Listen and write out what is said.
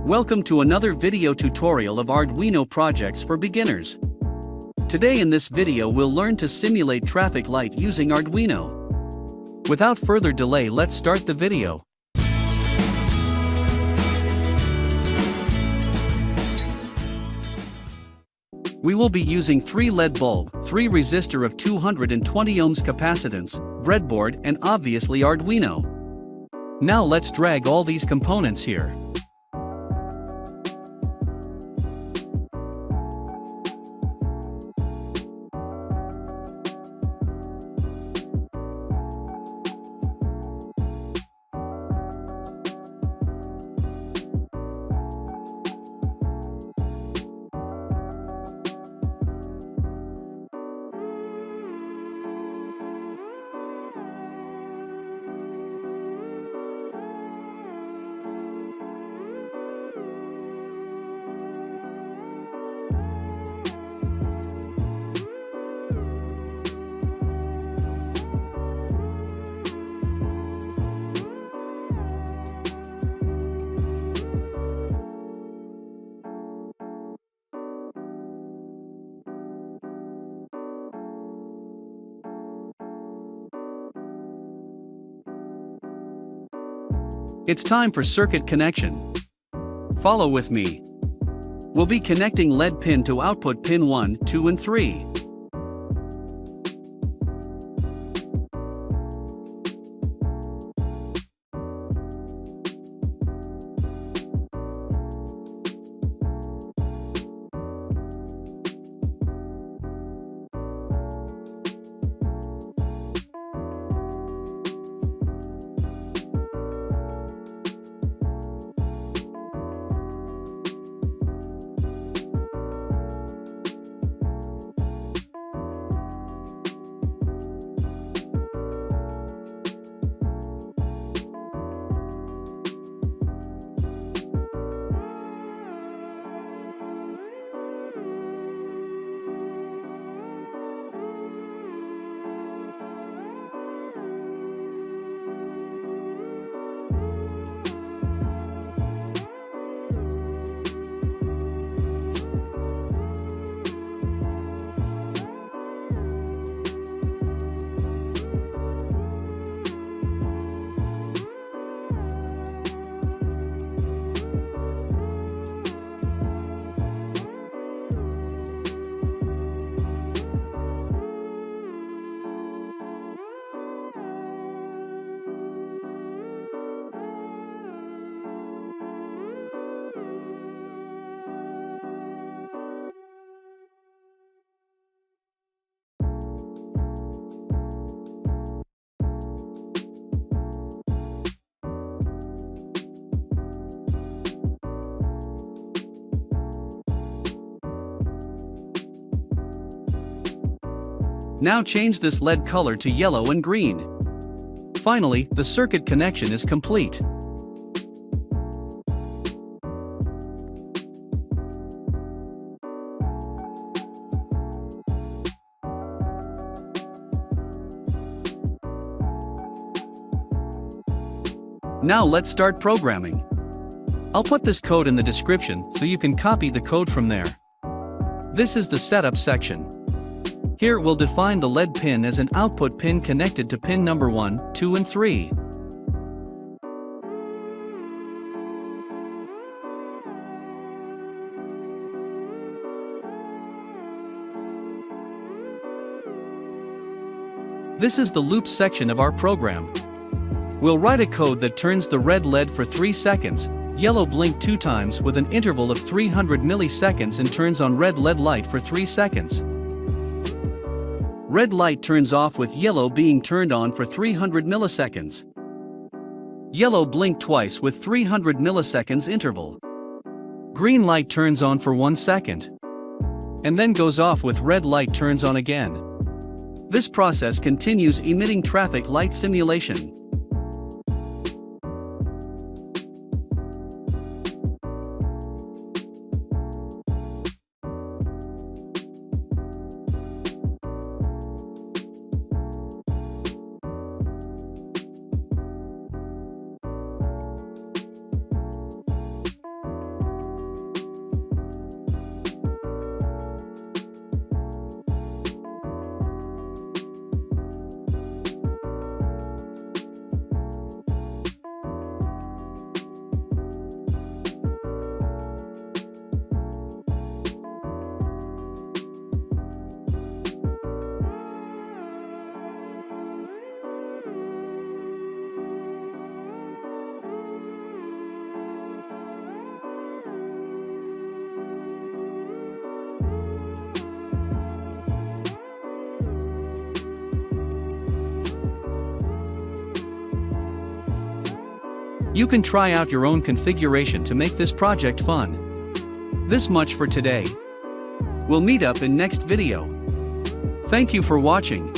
Welcome to another video tutorial of Arduino projects for beginners. Today in this video we'll learn to simulate traffic light using Arduino. Without further delay, let's start the video. We will be using 3 LED bulb, 3 resistor of 220 ohms capacitance, breadboard and obviously Arduino. Now let's drag all these components here. It's time for circuit connection. Follow with me. We'll be connecting LED pin to output pin 1, 2 and 3. Now change this LED color to yellow and green. Finally, the circuit connection is complete. Now let's start programming. I'll put this code in the description so you can copy the code from there. This is the setup section. Here we'll define the LED pin as an output pin connected to pin number 1, 2 and 3. This is the loop section of our program. We'll write a code that turns the red LED for 3 seconds, yellow blink 2 times with an interval of 300 milliseconds and turns on red LED light for 3 seconds. Red light turns off with yellow being turned on for 300 milliseconds. Yellow blink twice with 300 milliseconds interval. Green light turns on for 1 second. And then goes off with red light turns on again. This process continues emitting traffic light simulation. You can try out your own configuration to make this project fun. This much for today. We'll meet up in next video. Thank you for watching.